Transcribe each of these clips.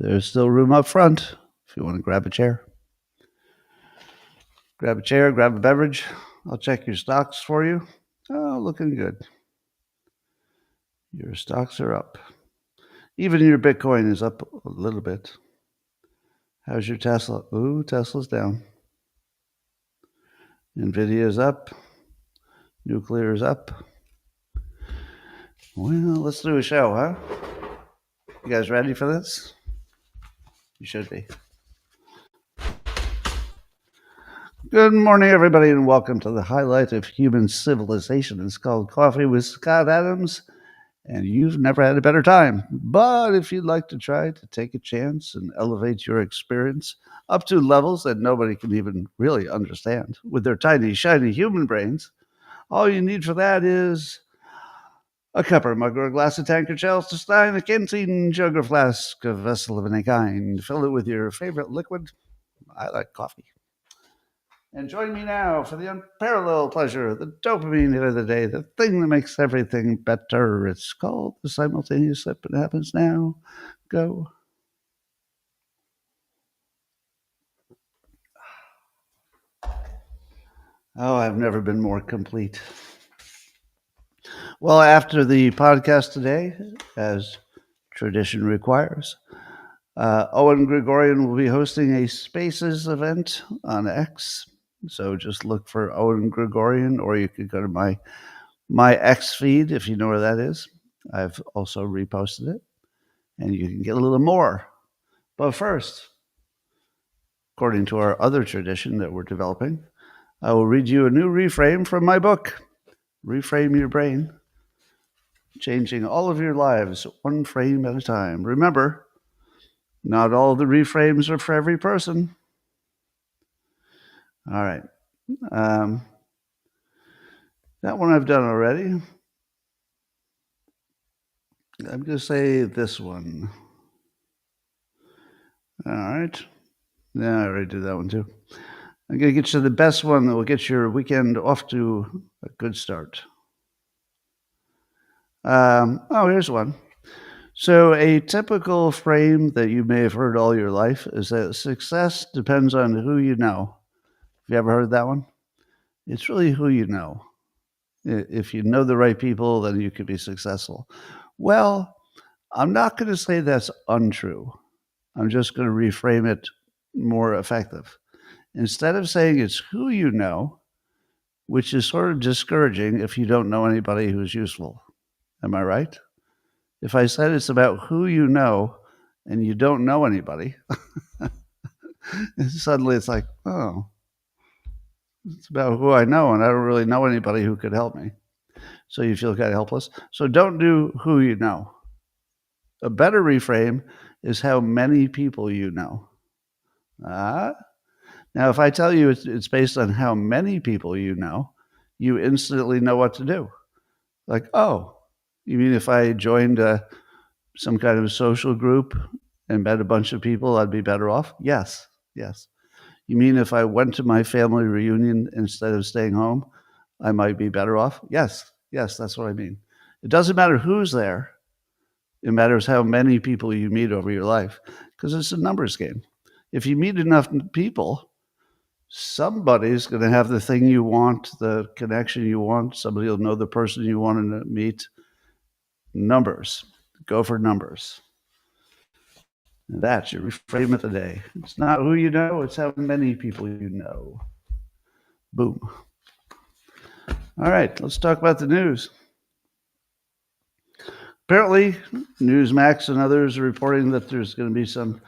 There's still room up front if you want to grab a chair. Grab a chair, grab a beverage. I'll check your stocks for you. Oh, looking good. Your stocks are up. Even your Bitcoin is up a little bit. How's your Tesla? Ooh, Tesla's down. Nvidia's up. Nuclear's up. Well, let's do a show, huh? You guys ready for this? You should be. Good morning, everybody, and welcome to the highlight of human civilization. It's called Coffee with Scott Adams, and you've never had a better time. But if you'd like to try to take a chance and elevate your experience up to levels that nobody can even really understand with their tiny, shiny human brains, all you need for that is a cup or mug or a glass of tankard, chalice, a stein, a canteen, jug or flask, a vessel of any kind. Fill it with your favorite liquid. I like coffee. And join me now for the unparalleled pleasure, the dopamine hit of the day, the thing that makes everything better. It's called the simultaneous sip, and it happens now. Go. Oh, I've never been more complete. Well, after the podcast today, as tradition requires, Owen Gregorian will be hosting a Spaces event on X. So just look for Owen Gregorian, or you could go to my X feed if you know where that is. I've also reposted it, and you can get a little more. But first, according to our other tradition that we're developing, I will read you a new reframe from my book, Reframe Your Brain, changing all of your lives one frame at a time. Remember, not all the reframes are for every person. All right. That one I've done already. I'm going to say this one. All right. Yeah, I already did that one too. I'm going to get you the best one that will get your weekend off to a good start. Here's one. So a typical frame that you may have heard all your life is that success depends on who you know. Have you ever heard that one? It's really who you know. If you know the right people, then you could be successful. Well, I'm not going to say that's untrue. I'm just going to reframe it more effective. Instead of saying it's who you know, which is sort of discouraging if you don't know anybody who's useful. Am I right? If I said it's about who you know and you don't know anybody, suddenly it's like, oh, it's about who I know and I don't really know anybody who could help me. So you feel kind of helpless. So don't do who you know. A better reframe is how many people you know. Now, if I tell you it's based on how many people you know, you instantly know what to do. Like, oh, you mean if I joined some kind of social group and met a bunch of people, I'd be better off? Yes. You mean if I went to my family reunion instead of staying home, I might be better off? Yes, that's what I mean. It doesn't matter who's there. It matters how many people you meet over your life, because it's a numbers game. If you meet enough people, somebody's going to have the thing you want, the connection you want. Somebody will know the person you want to meet. Numbers. Go for numbers. And that's your reframe of the day. It's not who you know, it's how many people you know. Boom. All right, let's talk about the news. Apparently, Newsmax and others are reporting that there's going to be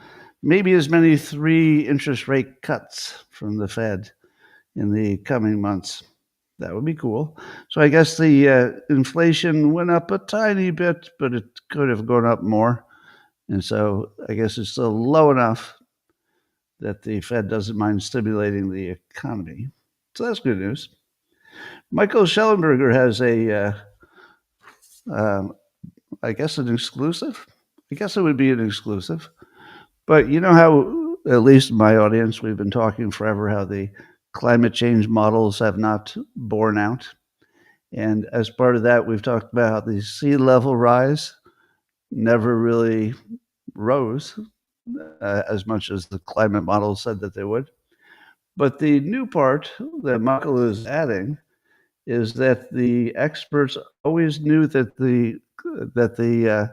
maybe as many 3 interest rate cuts from the Fed in the coming months. That would be cool. So I guess the inflation went up a tiny bit, but it could have gone up more. And so I guess it's still low enough that the Fed doesn't mind stimulating the economy. So that's good news. Michael Schellenberger has I guess an exclusive. I guess it would be an exclusive. But you know how, at least in my audience, we've been talking forever how the climate change models have not borne out. And as part of that, we've talked about how the sea level rise never really rose. as much as the climate model said that they would. But the new part that Michael is adding is that the experts always knew that the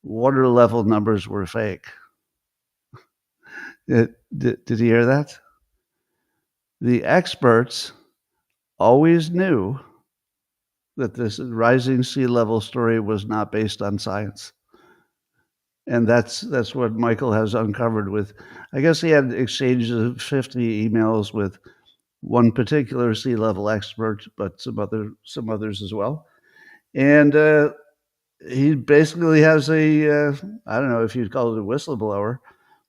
water level numbers were fake. Did you hear that? The experts always knew that this rising sea level story was not based on science. And that's what Michael has uncovered with, I guess he had exchanges of 50 emails with one particular sea level expert, but some others as well. And he basically has I don't know if you'd call it a whistleblower,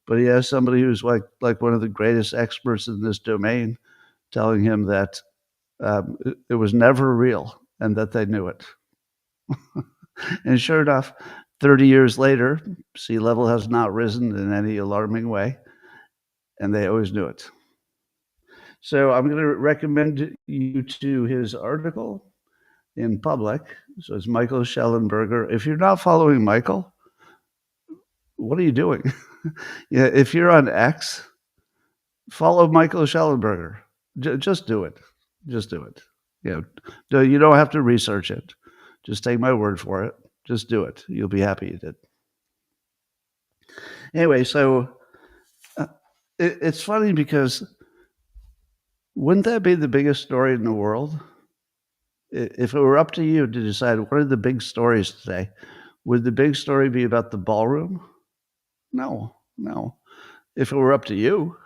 but he has somebody who's like one of the greatest experts in this domain telling him that it was never real and that they knew it. And sure enough, 30 years later, sea level has not risen in any alarming way, and they always knew it. So I'm going to recommend you to his article in public. So it's Michael Schellenberger. If you're not following Michael, what are you doing? Yeah, if you're on X, follow Michael Schellenberger. Just do it. Just do it. You don't have to research it. Just take my word for it. Just do it. You'll be happy you did. Anyway, so it's funny because wouldn't that be the biggest story in the world? If it were up to you to decide what are the big stories today, would the big story be about the ballroom? No, no. If it were up to you,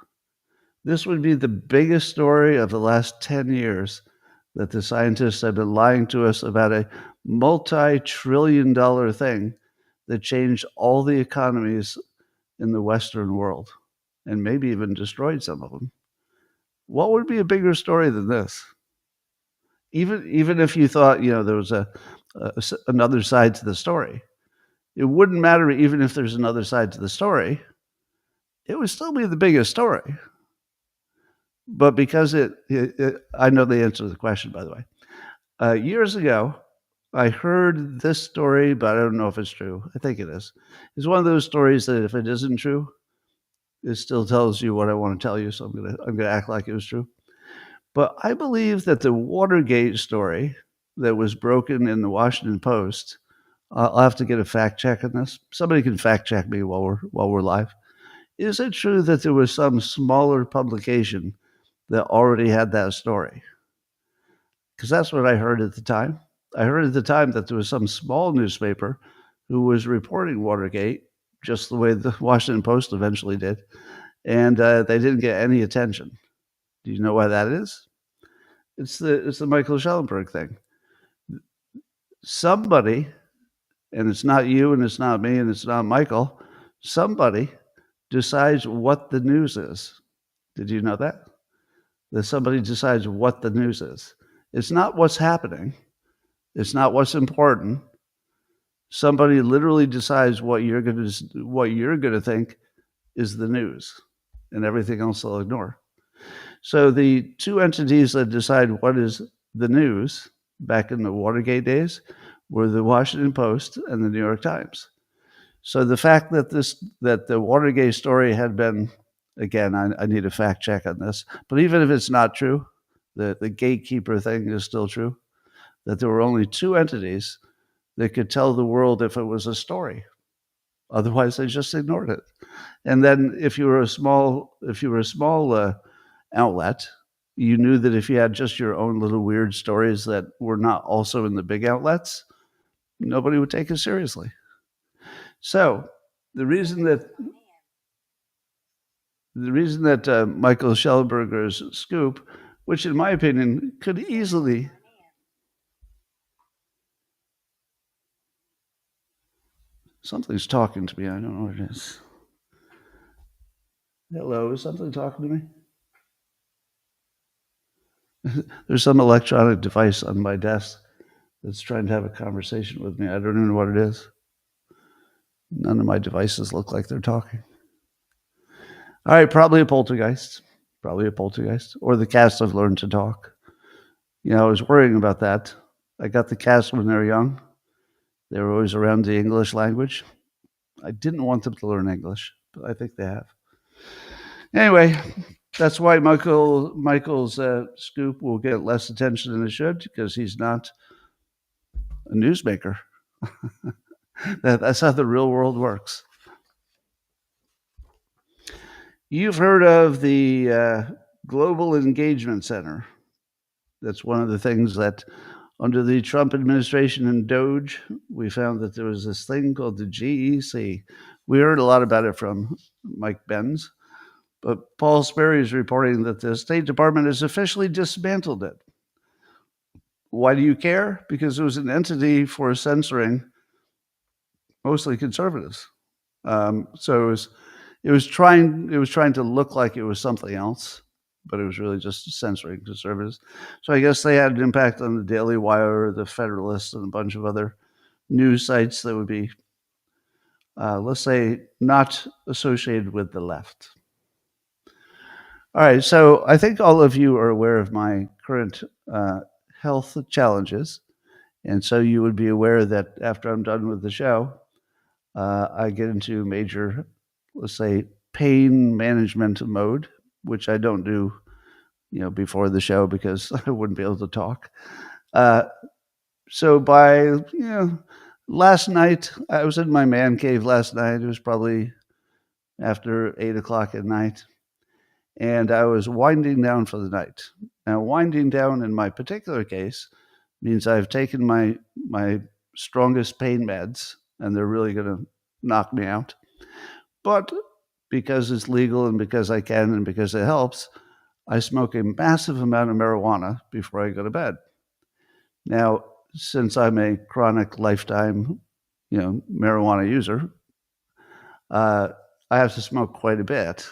this would be the biggest story of the last 10 years that the scientists have been lying to us about a multi-trillion-dollar thing that changed all the economies in the Western world and maybe even destroyed some of them. What would be a bigger story than this? Even if you thought there was another side to the story, it wouldn't matter. Even if there's another side to the story, it would still be the biggest story. But because I know the answer to the question, by the way. Years ago, I heard this story, but I don't know if it's true. I think it is. It's one of those stories that if it isn't true, it still tells you what I want to tell you. So I'm gonna act like it was true. But I believe that the Watergate story that was broken in the Washington Post. I'll have to get a fact check on this. Somebody can fact check me while we're live. Is it true that there was some smaller publication that already had that story? Because that's what I heard at the time. I heard at the time that there was some small newspaper who was reporting Watergate just the way the Washington Post eventually did, and they didn't get any attention. Do you know why that is? It's the Michael Schellenberg thing. Somebody, and it's not you, and it's not me, and it's not Michael. Somebody decides what the news is. Did you know that? That somebody decides what the news is. It's not what's happening. It's not what's important. Somebody literally decides what you're going to think is the news, and everything else they'll ignore. So the two entities that decide what is the news back in the Watergate days were the Washington Post and the New York Times. So the fact that the Watergate story had been, again, I need a fact check on this, but even if it's not true, the gatekeeper thing is still true, that there were only two entities that could tell the world if it was a story. Otherwise, they just ignored it. And then if you were a small outlet, you knew that if you had just your own little weird stories that were not also in the big outlets, nobody would take it seriously. So the reason that Michael Schellenberger's scoop, which in my opinion could easily. Something's talking to me. I don't know what it is. Hello, is something talking to me? There's some electronic device on my desk that's trying to have a conversation with me. I don't even know what it is. None of my devices look like they're talking. All right, probably a poltergeist. Or the cats have learned to talk. I was worrying about that. I got the cats when they were young. They were always around the English language. I didn't want them to learn English. but I think they have. Anyway, that's why Michael's scoop will get less attention than it should, because he's not a newsmaker. That's how the real world works. You've heard of the Global Engagement Center. That's one of the things that under the Trump administration and Doge, we found that there was this thing called the GEC. We heard a lot about it from Mike Benz, but Paul Sperry is reporting that the State Department has officially dismantled it. Why do you care? Because it was an entity for censoring mostly conservatives. So it was trying to look like it was something else, but it was really just censoring conservatives. So I guess they had an impact on the Daily Wire, the Federalist, and a bunch of other news sites that would be, let's say, not associated with the left. All right, so I think all of you are aware of my current health challenges, and so you would be aware that after I'm done with the show, I get into major, let's say, pain management mode, which I don't do, before the show because I wouldn't be able to talk. So by last night, I was in my man cave last night. It was probably after 8:00 at night, and I was winding down for the night. Now, winding down in my particular case means I've taken my strongest pain meds, and they're really going to knock me out. But because it's legal and because I can and because it helps, I smoke a massive amount of marijuana before I go to bed. Now, since I'm a chronic lifetime, marijuana user, I have to smoke quite a bit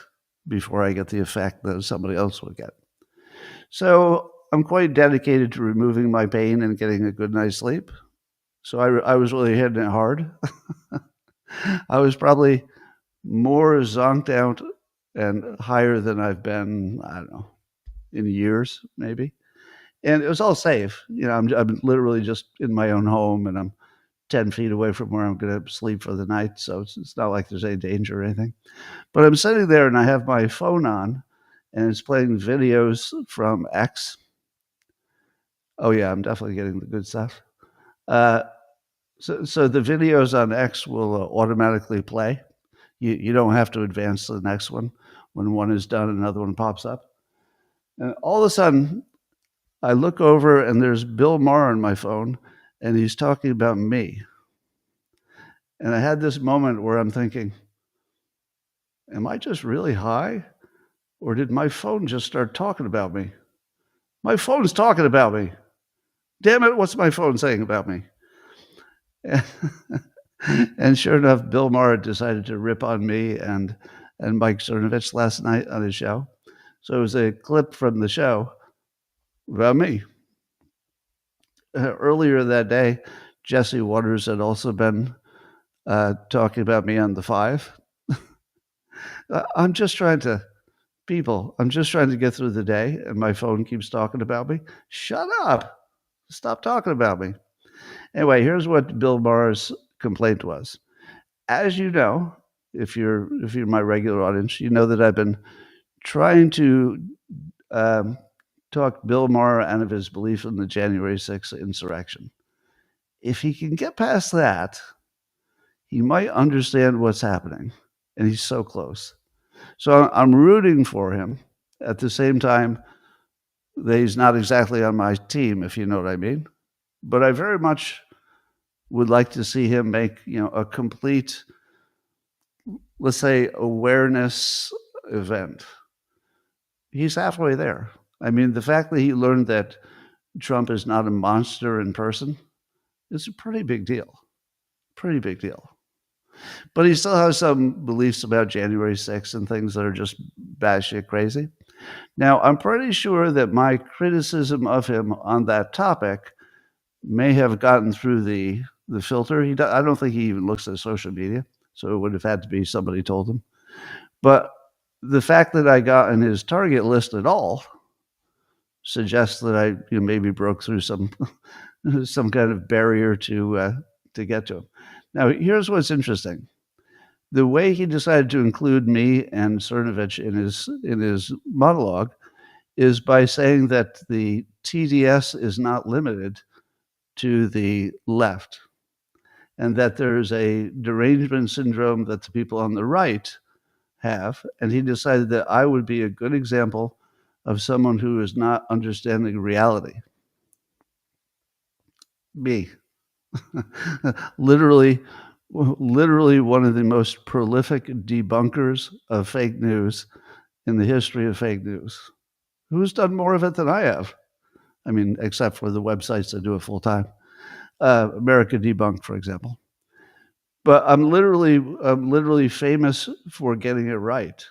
before I get the effect that somebody else will get. So I'm quite dedicated to removing my pain and getting a good night's sleep. So I was really hitting it hard. I was probably more zonked out and higher than I've been, I don't know, in years, maybe. And it was all safe. I'm literally just in my own home, and I'm 10 feet away from where I'm going to sleep for the night. So it's not like there's any danger or anything. But I'm sitting there and I have my phone on, and it's playing videos from X. Oh, yeah, I'm definitely getting the good stuff. So the videos on X will automatically play. You don't have to advance to the next one. When one is done, another one pops up. And all of a sudden, I look over and there's Bill Maher on my phone, and he's talking about me. And I had this moment where I'm thinking, am I just really high? Or did my phone just start talking about me? My phone's talking about me. Damn it, what's my phone saying about me? And sure enough, Bill Maher decided to rip on me and Mike Cernovich last night on his show. So it was a clip from the show about me. Earlier that day, Jesse Waters had also been talking about me on The Five. I'm just trying to get through the day, and my phone keeps talking about me. Shut up. Stop talking about me. Anyway, here's what Bill Maher's complaint was. As you know, if you're my regular audience, you know that I've been trying to talk Bill Maher out of his belief in the January 6th insurrection. If he can get past that, he might understand what's happening, and he's so close. So I'm rooting for him. At the same time, that he's not exactly on my team, if you know what I mean. But I very much would like to see him make, a complete, let's say, awareness event. He's halfway there. I mean, the fact that he learned that Trump is not a monster in person is a pretty big deal. Pretty big deal. But he still has some beliefs about January 6th and things that are just batshit crazy. Now, I'm pretty sure that my criticism of him on that topic may have gotten through the filter. I don't think he even looks at social media, so it would have had to be somebody told him. But the fact that I got in his target list at all suggests that I maybe broke through some some kind of barrier to get to him. Now, here's what's interesting. The way he decided to include me and Cernovich in his monologue is by saying that the TDS is not limited to the left, and that there's a derangement syndrome that the people on the right have, and he decided that I would be a good example of someone who is not understanding reality. Me. literally one of the most prolific debunkers of fake news in the history of fake news. Who's done more of it than I have? I mean, except for the websites that do it full time. America Debunked, for example. But I'm literally famous for getting it right.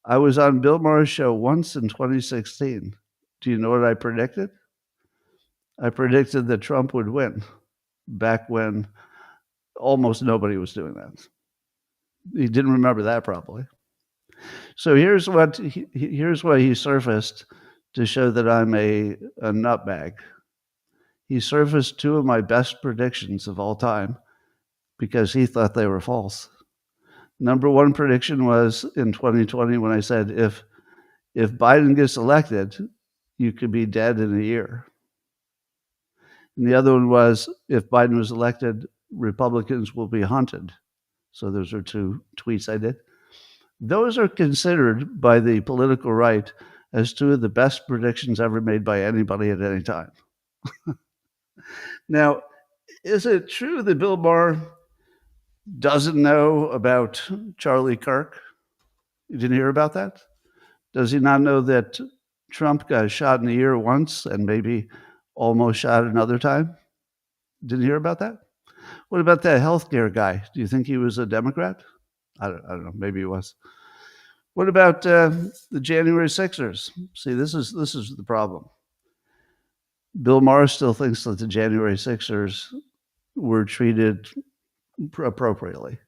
I was on Bill Maher's show once in 2016. Do you know what I predicted? I predicted that Trump would win back when almost nobody was doing that. He didn't remember that probably. So here's why he surfaced to show that I'm a nutbag. He surfaced two of my best predictions of all time because he thought they were false. Number one prediction was in 2020 when I said, if Biden gets elected, you could be dead in a year. And the other one was, if Biden was elected, Republicans will be hunted. So those are two tweets I did. Those are considered by the political right as two of the best predictions ever made by anybody at any time. Now, is it true that Bill Maher doesn't know about Charlie Kirk? You didn't hear about that? Does he not know that Trump got shot in the ear once and maybe almost shot another time? Didn't hear about that? What about that healthcare guy? Do you think he was a Democrat? I don't know. Maybe he was. What about the January Sixers? See, this is the problem. Bill Maher still thinks that the January Sixers were treated appropriately.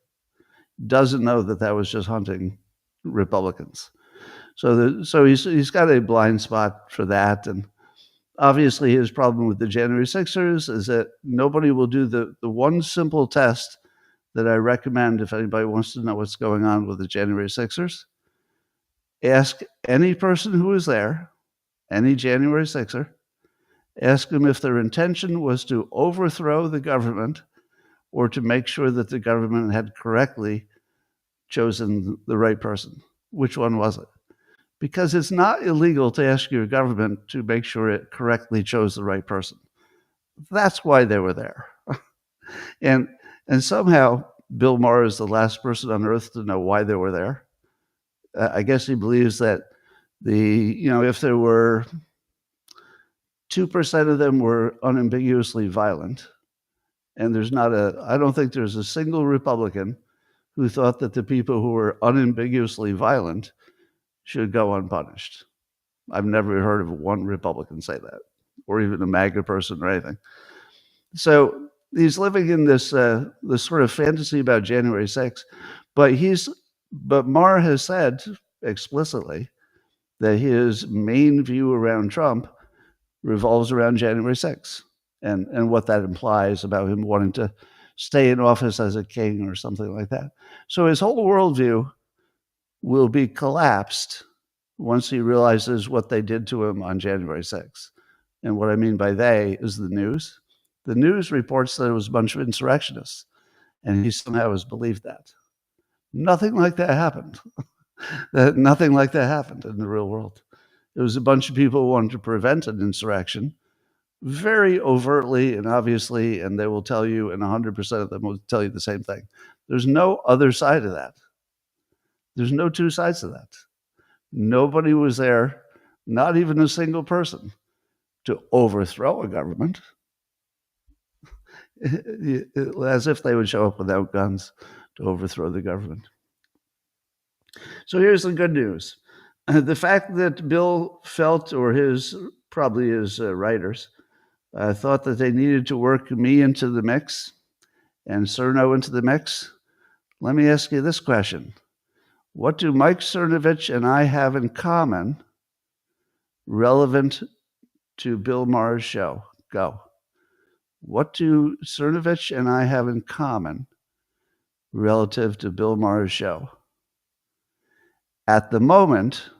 Doesn't know that that was just hunting Republicans. So he's got a blind spot for that, and obviously his problem with the January Sixers is that nobody will do the one simple test that I recommend if anybody wants to know what's going on with the January Sixers. Ask any person who was there, any January Sixer, ask them if their intention was to overthrow the government or to make sure that the government had correctly chosen the right person. Which one was it? Because it's not illegal to ask your government to make sure it correctly chose the right person. That's why they were there. and somehow Bill Maher is the last person on earth to know why they were there. I guess he believes that if there were 2% of them were unambiguously violent, and I don't think there's a single Republican who thought that the people who were unambiguously violent should go unpunished. I've never heard of one Republican say that, or even a MAGA person or anything. So he's living in this sort of fantasy about January 6th, but Maher has said explicitly that his main view around Trump revolves around January 6th and what that implies about him wanting to stay in office as a king or something like that. So his whole worldview will be collapsed once he realizes what they did to him on January 6th. And what I mean by they is the news. The news reports that it was a bunch of insurrectionists, and he somehow has believed that. Nothing like that happened. Nothing like that happened in the real world. It was a bunch of people who wanted to prevent an insurrection, very overtly and obviously, and they will tell you, and 100% of them will tell you the same thing. There's no other side of that. There's no two sides to that. Nobody was there, not even a single person, to overthrow a government, as if they would show up without guns to overthrow the government. So here's the good news. The fact that Bill felt, or probably his writers, thought that they needed to work me into the mix and Cerno into the mix. Let me ask you this question. What do Mike Cernovich and I have in common relevant to Bill Maher's show? Go. What do Cernovich and I have in common relative to Bill Maher's show. At the moment,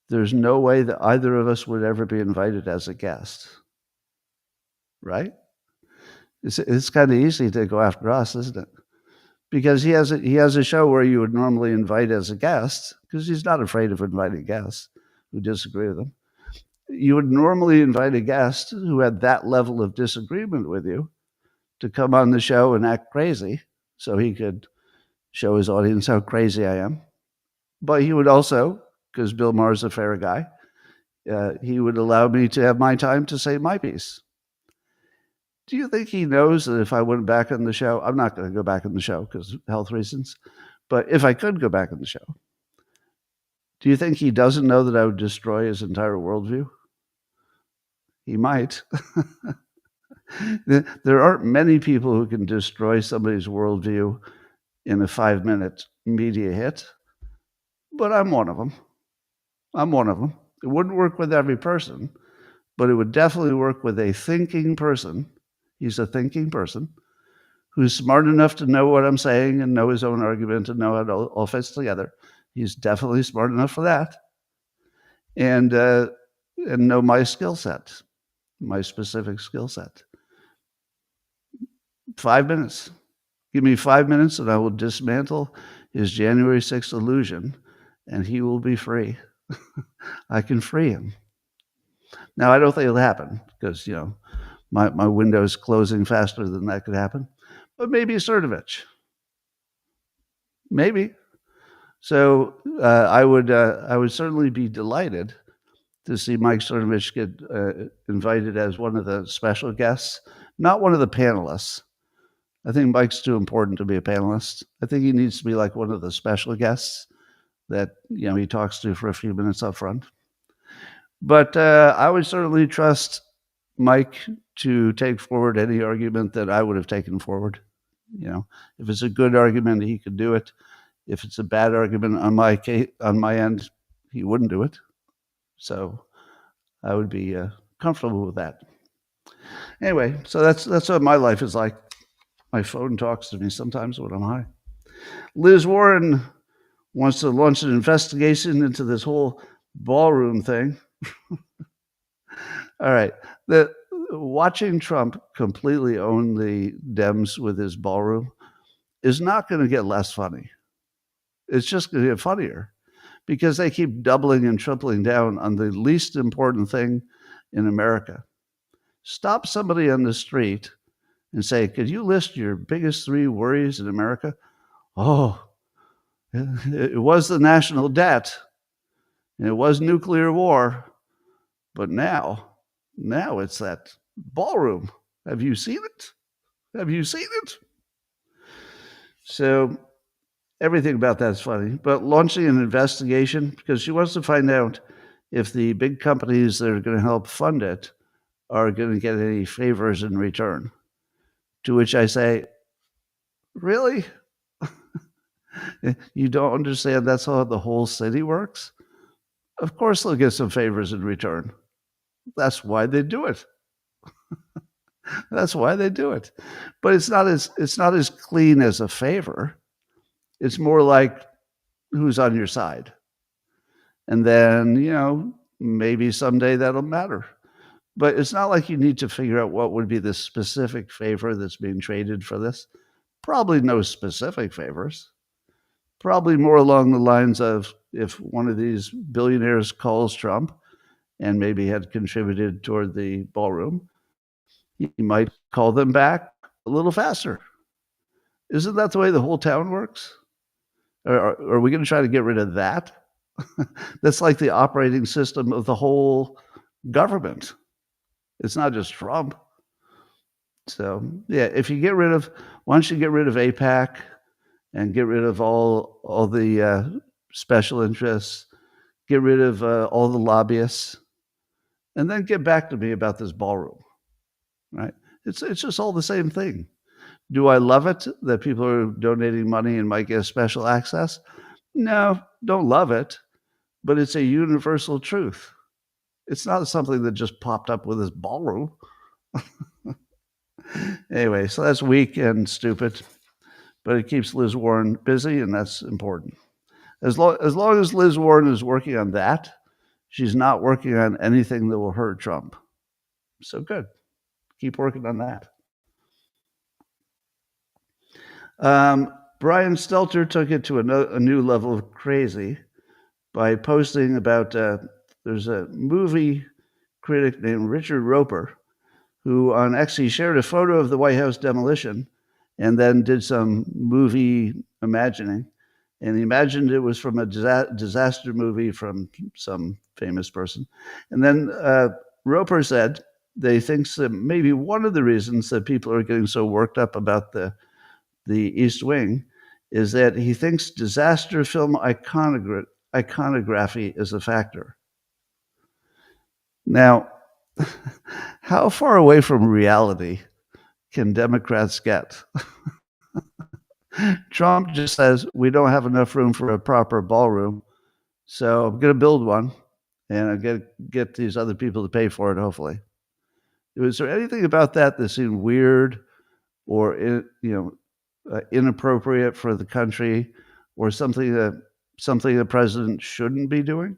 there's no way that either of us would ever be invited as a guest, right? It's kind of easy to go after us, isn't it? Because he has a show where you would normally invite as a guest, because he's not afraid of inviting guests who disagree with him. You would normally invite a guest who had that level of disagreement with you to come on the show and act crazy so he could show his audience how crazy I am. But he would also, because Bill Maher's a fair guy, he would allow me to have my time to say my piece. Do you think he knows that if I went back on the show, I'm not going to go back on the show because of health reasons, but if I could go back on the show, do you think he doesn't know that I would destroy his entire worldview? He might. There aren't many people who can destroy somebody's worldview in a 5-minute media hit, but I'm one of them. It wouldn't work with every person, but it would definitely work with a thinking person. He's a thinking person who's smart enough to know what I'm saying and know his own argument and know how it all fits together. He's definitely smart enough for that. And know my skill set, my specific skill set. 5 minutes. Give me 5 minutes and I will dismantle his January 6th illusion and he will be free. I can free him. Now, I don't think it'll happen because, my window's closing faster than that could happen. But maybe Cernovich. Maybe. So I would certainly be delighted to see Mike Cernovich get invited as one of the special guests, not one of the panelists. I think Mike's too important to be a panelist. I think he needs to be like one of the special guests that he talks to for a few minutes up front. But I would certainly trust Mike to take forward any argument that I would have taken forward. If it's a good argument, he could do it. If it's a bad argument on my end, he wouldn't do it. So I would be comfortable with that. Anyway, so that's what my life is like. My phone talks to me sometimes when I'm high. Liz Warren wants to launch an investigation into this whole ballroom thing. All right. Watching Trump completely own the Dems with his ballroom is not going to get less funny. It's just going to get funnier because they keep doubling and tripling down on the least important thing in America. Stop somebody on the street and say, could you list your biggest 3 worries in America? Oh, it was the national debt. And it was nuclear war. But now it's that ballroom. Have you seen it? So everything about that is funny. But launching an investigation, because she wants to find out if the big companies that are going to help fund it are going to get any favors in return. To which I say, really? You don't understand that's how the whole city works? Of course they'll get some favors in return. That's why they do it. But it's not as clean as a favor. It's more like who's on your side. And then, maybe someday that'll matter. But it's not like you need to figure out what would be the specific favor that's being traded for this. Probably no specific favors. Probably more along the lines of if one of these billionaires calls Trump and maybe had contributed toward the ballroom, he might call them back a little faster. Isn't that the way the whole town works? Are we going to try to get rid of that? That's like the operating system of the whole government. It's not just Trump. So, yeah, once you get rid of AIPAC and get rid of all the special interests, get rid of all the lobbyists, and then get back to me about this ballroom, right? It's just all the same thing. Do I love it that people are donating money and might get special access? No, don't love it, but it's a universal truth. It's not something that just popped up with this ballroom. Anyway, so that's weak and stupid. but it keeps Liz Warren busy, and that's important. As long as Liz Warren is working on that, she's not working on anything that will hurt Trump. So good. Keep working on that. Brian Stelter took it to a new level of crazy by posting about there's a movie critic named Richard Roper who on X he shared a photo of the White House demolition and then did some movie imagining. And he imagined it was from a disaster movie from some famous person. And then Roper said that he thinks that maybe one of the reasons that people are getting so worked up about the East Wing is that he thinks disaster film iconography is a factor. Now, how far away from reality can Democrats get? Trump just says, we don't have enough room for a proper ballroom, so I'm going to build one, and I'm going to get these other people to pay for it, hopefully. Was there anything about that that seemed weird or inappropriate for the country, or something the president shouldn't be doing?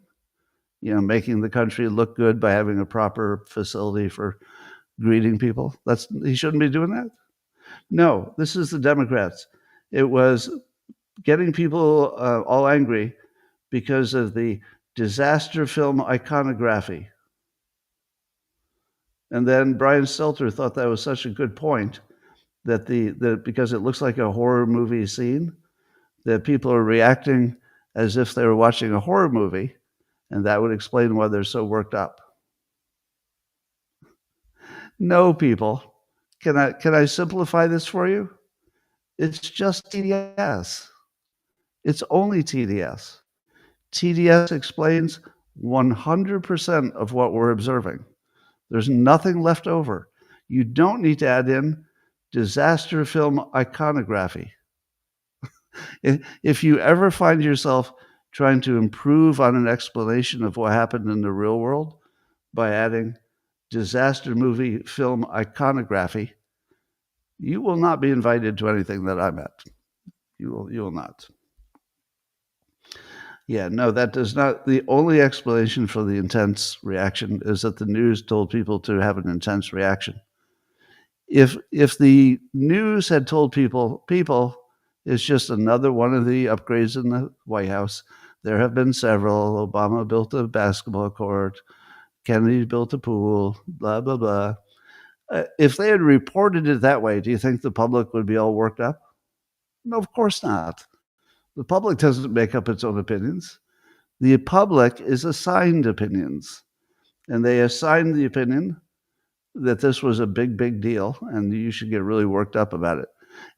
Making the country look good by having a proper facility for greeting people. He shouldn't be doing that. No, this is the Democrats. It was getting people all angry because of the disaster film iconography. And then Brian Stelter thought that was such a good point that because it looks like a horror movie scene, that people are reacting as if they were watching a horror movie, and that would explain why they're so worked up. No, people. Can I simplify this for you? It's just TDS. It's only TDS. TDS explains 100% of what we're observing. There's nothing left over. You don't need to add in disaster film iconography. If you ever find yourself trying to improve on an explanation of what happened in the real world by adding disaster movie film iconography, you will not be invited to anything that I'm at. You will not. Yeah, no, that does not. The only explanation for the intense reaction is that the news told people to have an intense reaction. If the news had told people, it's just another one of the upgrades in the White House. There have been several. Obama built a basketball court. Kennedy built a pool, blah, blah, blah. If they had reported it that way, do you think the public would be all worked up? No, of course not. The public doesn't make up its own opinions. The public is assigned opinions, and they assigned the opinion that this was a big, big deal, and you should get really worked up about it.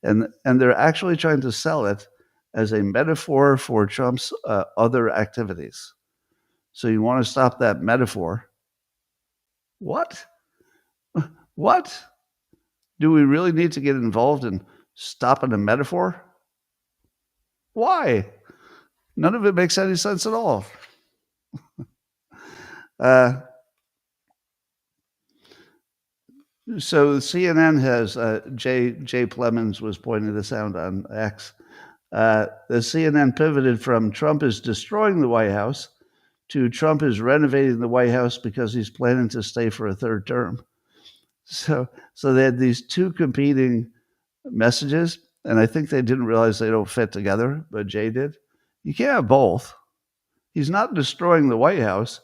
And they're actually trying to sell it as a metaphor for Trump's other activities. So you want to stop that metaphor. What? What? Do we really need to get involved in stopping a metaphor? Why? None of it makes any sense at all. So CNN has, Jay Plemons was pointing this out on X. The CNN pivoted from Trump is destroying the White House to Trump is renovating the White House because he's planning to stay for a third term. So they had these two competing messages, and I think they didn't realize they don't fit together, but Jay did. You can't have both. He's not destroying the White House,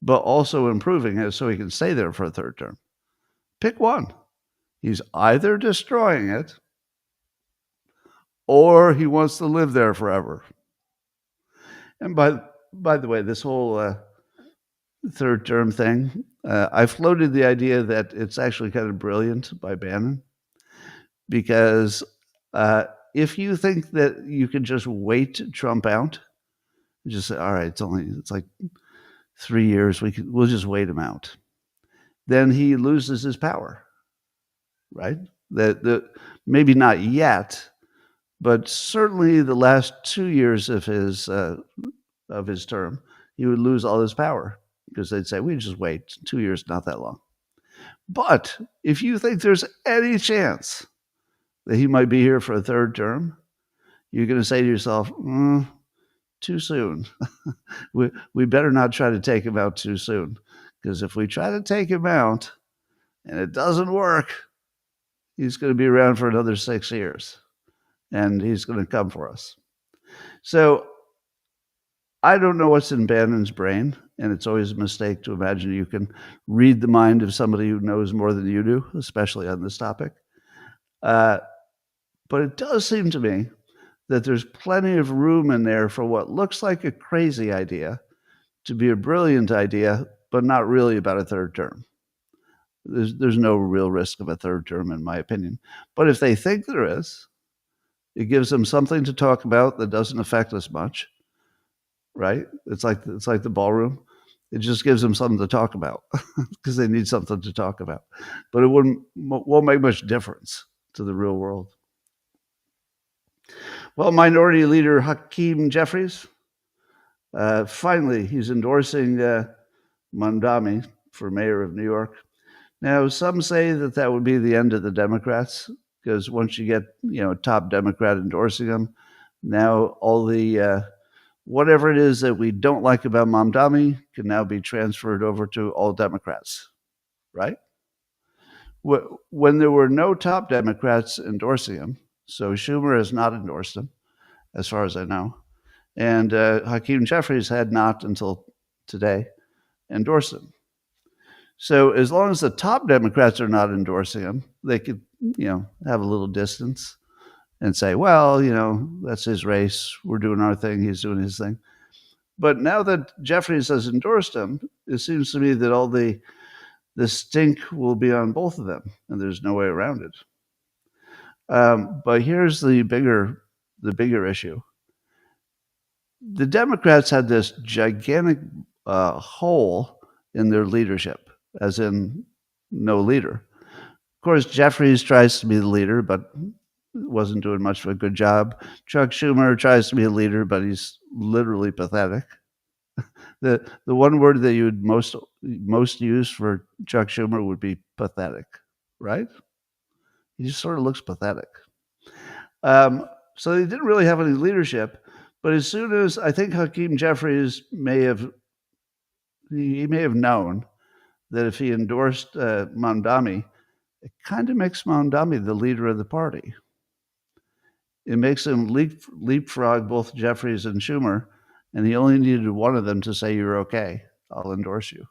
but also improving it so he can stay there for a third term. Pick one. He's either destroying it or he wants to live there forever. And by the way, this whole third term thing, I floated the idea that it's actually kind of brilliant by Bannon, because if you think that you can just wait Trump out, just say, all right, it's like 3 years, we'll just wait him out, then he loses his power, right? Maybe not yet, but certainly the last 2 years of his term, he would lose all his power, because they'd say, we just wait 2 years, not that long. But if you think there's any chance that he might be here for a third term, you're going to say to yourself, too soon. we better not try to take him out too soon, because if we try to take him out and it doesn't work, he's going to be around for another 6 years, and he's going to come for us. So I don't know what's in Bannon's brain, and it's always a mistake to imagine you can read the mind of somebody who knows more than you do, especially on this topic. But it does seem to me that there's plenty of room in there for what looks like a crazy idea to be a brilliant idea, but not really about a third term. There's no real risk of a third term, in my opinion. But if they think there is, it gives them something to talk about that doesn't affect us much, right? It's like the ballroom. It just gives them something to talk about because they need something to talk about. But it won't make much difference to the real world. Well, Minority Leader Hakeem Jeffries, finally, he's endorsing Mamdani for mayor of New York. Now, some say that would be the end of the Democrats, because once you get a top Democrat endorsing them, now all the whatever it is that we don't like about Mamdani can now be transferred over to all Democrats, right? When there were no top Democrats endorsing him, so Schumer has not endorsed him, as far as I know, and Hakeem Jeffries had not until today endorsed him. So as long as the top Democrats are not endorsing him, they could, have a little distance and say, well, that's his race. We're doing our thing. He's doing his thing. But now that Jeffries has endorsed him, it seems to me that all the stink will be on both of them, and there's no way around it. But here's the bigger issue. The Democrats had this gigantic hole in their leadership, as in no leader. Of course, Jeffries tries to be the leader, but wasn't doing much of a good job. Chuck Schumer tries to be a leader, but he's literally pathetic. The one word that you would most use for Chuck Schumer would be pathetic, right? He just sort of looks pathetic. So he didn't really have any leadership. But as soon as I think Hakeem Jeffries may have known that if he endorsed Mamdani, it kind of makes Mamdani the leader of the party. It makes him leapfrog both Jeffries and Schumer, and he only needed one of them to say, you're okay, I'll endorse you.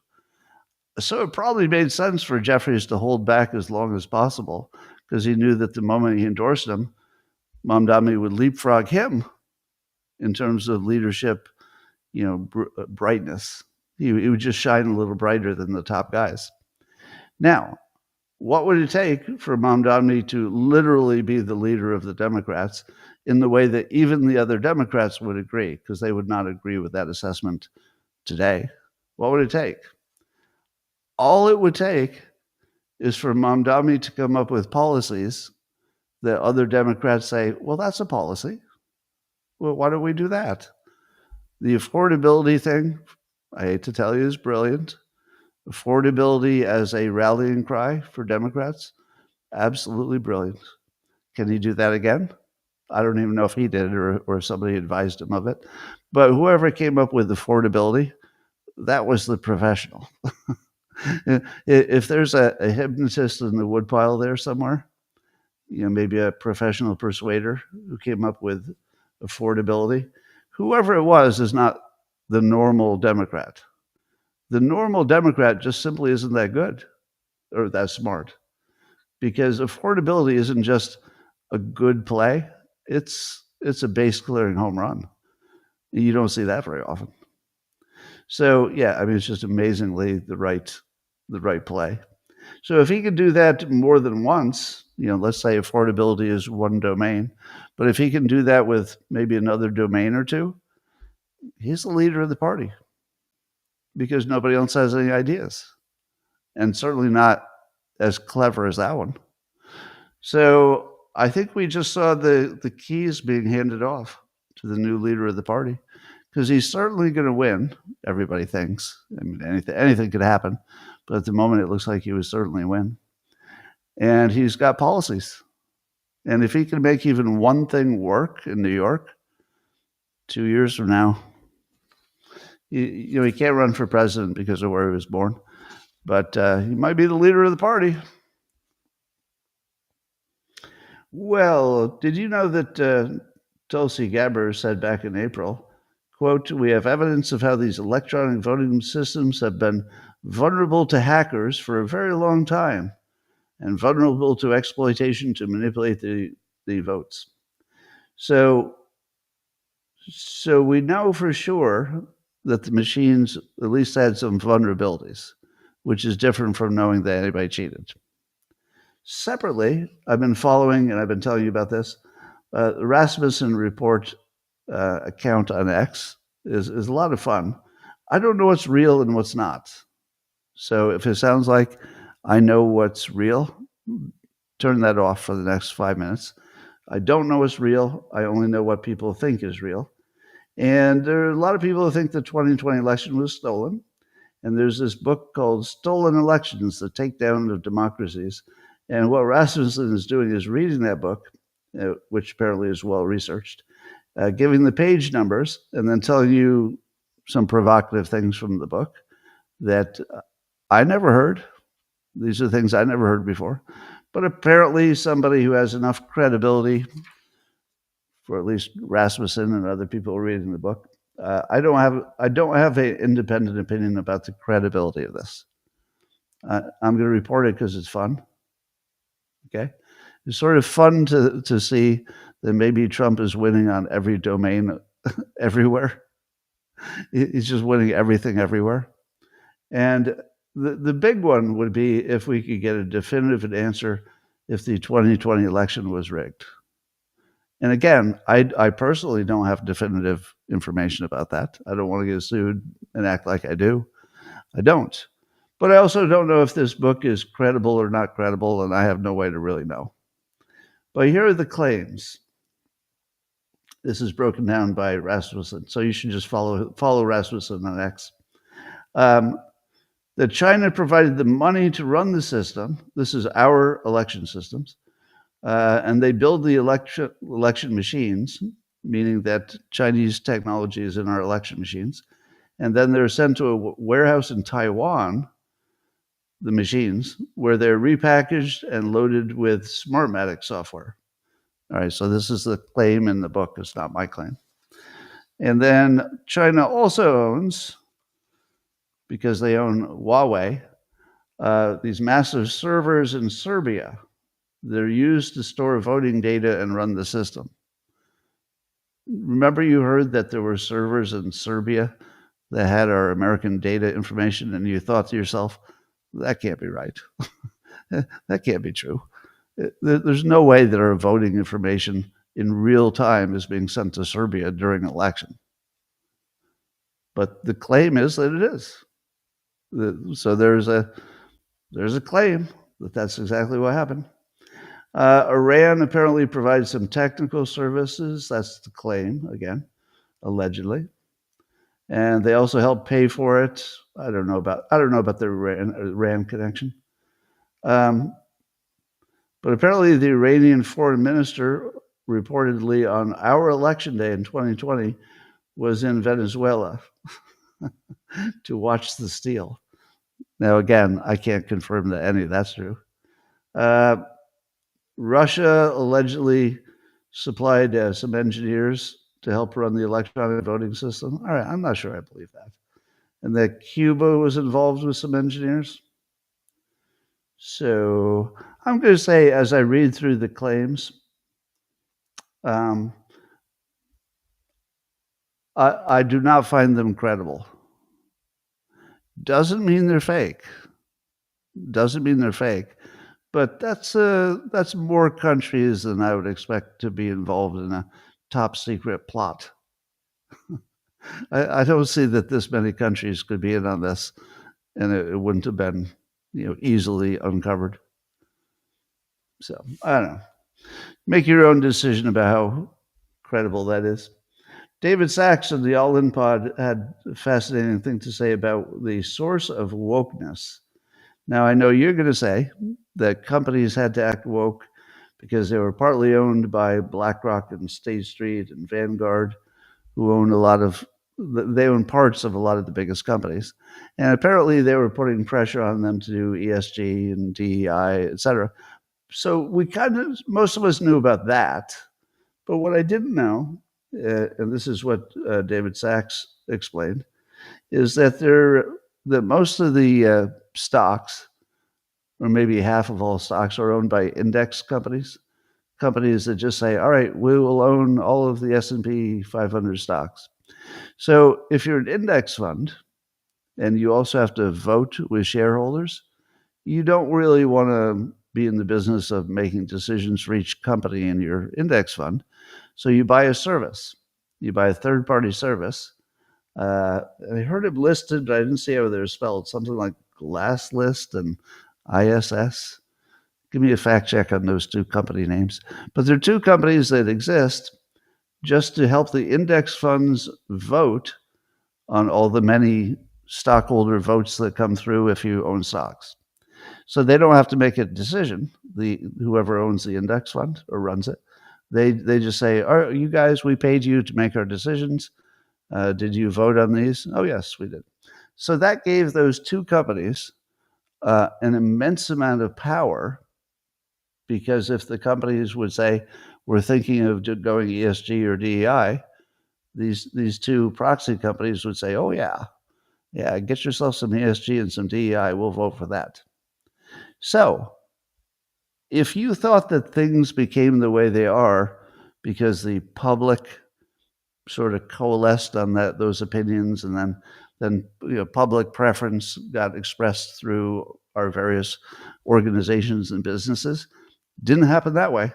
So it probably made sense for Jeffries to hold back as long as possible, because he knew that the moment he endorsed him, Mamdani would leapfrog him in terms of leadership, brightness. He would just shine a little brighter than the top guys. Now, what would it take for Mamdani to literally be the leader of the Democrats in the way that even the other Democrats would agree? Because they would not agree with that assessment today. What would it take? All it would take is for Mamdani to come up with policies that other Democrats say, well, that's a policy. Well, why don't we do that? The affordability thing, I hate to tell you, is brilliant. Affordability as a rallying cry for Democrats, absolutely brilliant. Can he do that again? I don't even know if he did or if somebody advised him of it. But whoever came up with affordability, that was the professional. If there's a hypnotist in the woodpile there somewhere, maybe a professional persuader who came up with affordability, whoever it was is not the normal Democrat. The normal Democrat just simply isn't that good or that smart, because affordability isn't just a good play. It's a base clearing home run. You don't see that very often. So yeah, I mean, it's just amazingly the right play. So if he could do that more than once, let's say affordability is one domain, but if he can do that with maybe another domain or two, he's the leader of the party, because nobody else has any ideas, and certainly not as clever as that one. So I think we just saw the keys being handed off to the new leader of the party, because he's certainly going to win. Everybody thinks. I mean, anything could happen, but at the moment, it looks like he would certainly win. And he's got policies, And if he can make even one thing work in New York 2 years from now, he can't run for president because of where he was born, but he might be the leader of the party. Well, did you know that Tulsi Gabbard said back in April, quote, "We have evidence of how these electronic voting systems have been vulnerable to hackers for a very long time and vulnerable to exploitation to manipulate the votes." So we know for sure that the machines at least had some vulnerabilities, which is different from knowing that anybody cheated. Separately, I've been following, and I've been telling you about this, the Rasmussen Report account on X is a lot of fun. I don't know what's real and what's not. So if it sounds like I know what's real, turn that off for the next 5 minutes. I don't know what's real. I only know what people think is real. And there are a lot of people who think the 2020 election was stolen. And there's this book called Stolen Elections, The Takedown of Democracies. And what Rasmussen is doing is reading that book, which apparently is well researched, giving the page numbers, and then telling you some provocative things from the book that I never heard. These are things I never heard before. But apparently somebody who has enough credibility for at least Rasmussen and other people reading the book. I don't have an independent opinion about the credibility of this. I'm going to report it because it's fun. Okay, it's sort of fun to see that maybe Trump is winning on every domain, everywhere. He's just winning everything everywhere. And the big one would be if we could get a definitive answer if the 2020 election was rigged. And again, I personally don't have definitive information about that. I don't want to get sued and act like I do. I don't. But I also don't know if this book is credible or not credible, and I have no way to really know. But here are the claims. This is broken down by Rasmussen, so you should just follow Rasmussen on X. That China provided the money to run the system. This is our election systems. And they build the election machines, meaning that Chinese technology is in our election machines. And then they're sent to a warehouse in Taiwan, the machines, where they're repackaged and loaded with Smartmatic software. All right, so this is the claim in the book. It's not my claim. And then China also owns, because they own Huawei, these massive servers in Serbia. They're used to store voting data and run the system. Remember you heard that there were servers in Serbia that had our American data information, and you thought to yourself, that can't be right. That can't be true. There's no way that our voting information in real time is being sent to Serbia during an election. But the claim is that it is. So there's a claim that that's exactly what happened. Iran apparently provides some technical services. That's the claim, again, allegedly. And they also help pay for it. I don't know about the Iran connection. But apparently the Iranian foreign minister reportedly on our election day in 2020 was in Venezuela to watch the steal. Now, again, I can't confirm that any of that's true. Russia allegedly supplied some engineers to help run the electronic voting system. All right, I'm not sure I believe that. And that Cuba was involved with some engineers. So I'm going to say, as I read through the claims, I do not find them credible. Doesn't mean they're fake. But that's more countries than I would expect to be involved in a top secret plot. I don't see that this many countries could be in on this, and it wouldn't have been, easily uncovered. So I don't know. Make your own decision about how credible that is. David Sachs of the All In Pod had a fascinating thing to say about the source of wokeness. Now, I know you're going to say that companies had to act woke because they were partly owned by BlackRock and State Street and Vanguard, who owned a lot of they own parts of a lot of the biggest companies. And apparently they were putting pressure on them to do ESG and DEI, et cetera. So we most of us knew about that. But what I didn't know, and this is what David Sachs explained, is that that most of the stocks, or maybe half of all stocks, are owned by index companies. Companies that just say, all right, we will own all of the S&P 500 stocks. So if you're an index fund and you also have to vote with shareholders, you don't really want to be in the business of making decisions for each company in your index fund. So you buy a service. You buy a third-party service. I heard it listed, but I didn't see how they're spelled. Something like Glass List and ISS. Give me a fact check on those two company names. But they're two companies that exist just to help the index funds vote on all the many stockholder votes that come through if you own stocks. So they don't have to make a decision. Whoever owns the index fund or runs it, they just say, "All right, you guys, we paid you to make our decisions. Did you vote on these?" "Oh, yes, we did." So that gave those two companies an immense amount of power, because if the companies would say, "We're thinking of going ESG or DEI," these two proxy companies would say, "Oh yeah, get yourself some ESG and some DEI. We'll vote for that." So if you thought that things became the way they are because the public sort of coalesced on those opinions, and then public preference got expressed through our various organizations and businesses, didn't happen that way.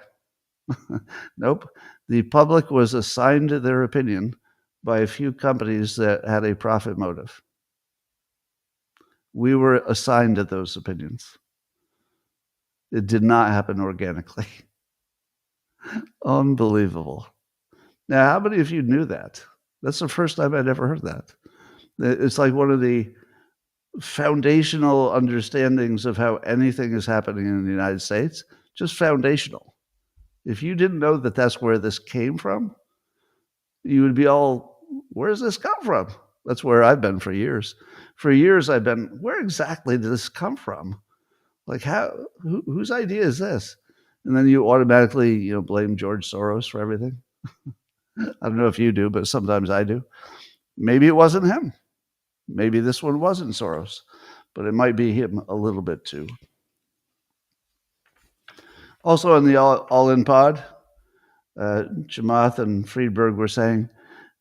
Nope. The public was assigned their opinion by a few companies that had a profit motive. We were assigned to those opinions. It did not happen organically. Unbelievable. Now, how many of you knew that? That's the first time I'd ever heard that. It's like one of the foundational understandings of how anything is happening in the United States, just foundational. If you didn't know that that's where this came from, you would be all, where does this come from? That's where I've been for years. For years, I've been, where exactly did this come from? Like, whose idea is this? And then you automatically, blame George Soros for everything. I don't know if you do, but sometimes I do. Maybe it wasn't him. Maybe this one wasn't Soros, but it might be him a little bit too. Also on the All-In Pod, Chamath and Friedberg were saying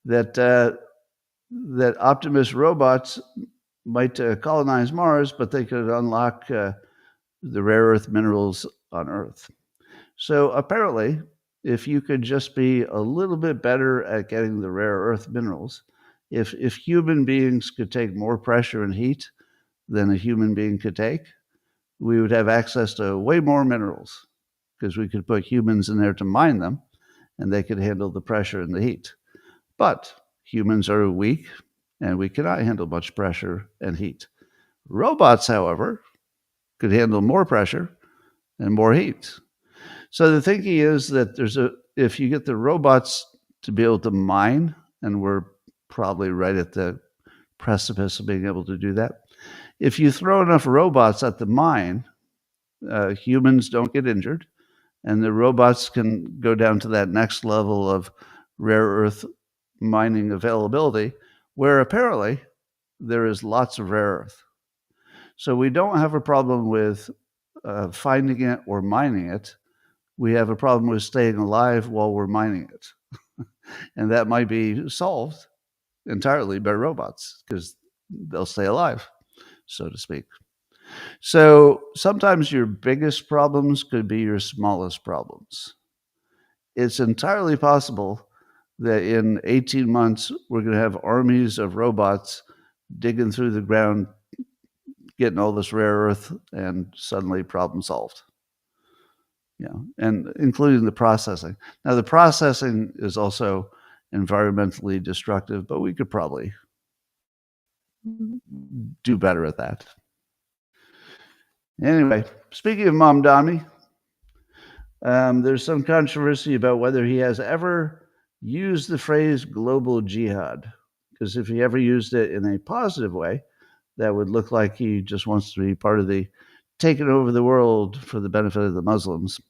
that that Optimus robots might colonize Mars, but they could unlock the rare earth minerals on Earth. So apparently, if you could just be a little bit better at getting the rare earth minerals, if human beings could take more pressure and heat than a human being could take, we would have access to way more minerals, because we could put humans in there to mine them, and they could handle the pressure and the heat. But humans are weak, and we cannot handle much pressure and heat. Robots, however, could handle more pressure and more heat. So the thinking is that if you get the robots to be able to mine, and we're probably right at the precipice of being able to do that, if you throw enough robots at the mine, humans don't get injured, and the robots can go down to that next level of rare earth mining availability, where apparently there is lots of rare earth. So we don't have a problem with finding it or mining it. We have a problem with staying alive while we're mining it. And that might be solved entirely by robots, because they'll stay alive, so to speak. So sometimes your biggest problems could be your smallest problems. It's entirely possible that in 18 months, we're going to have armies of robots digging through the ground, getting all this rare earth, and suddenly problem solved. And including the processing. Now, the processing is also environmentally destructive, but we could probably do better at that. Anyway, speaking of Mom Donnie, There's some controversy about whether he has ever used the phrase global jihad, because if he ever used it in a positive way, that would look like he just wants to be part of the taking over the world for the benefit of the Muslims,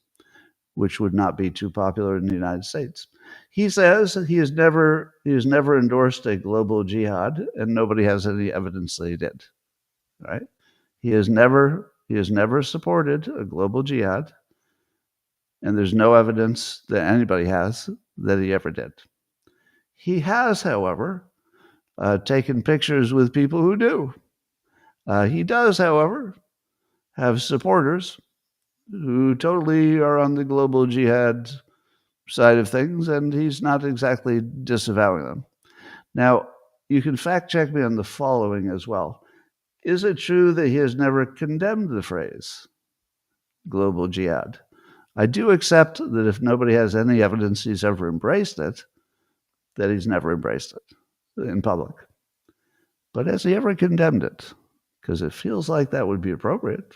which would not be too popular in the United States. He says he has never endorsed a global jihad, and nobody has any evidence that he did. Right? He has never supported a global jihad, and there's no evidence that anybody has that he ever did. He has, however, taken pictures with people who do. He does, however, have supporters who totally are on the global jihad side of things, and he's not exactly disavowing them. Now, you can fact check me on the following as well. Is it true that he has never condemned the phrase global jihad? I do accept that if nobody has any evidence he's ever embraced it, that he's never embraced it in public. But has he ever condemned it? Because it feels like that would be appropriate,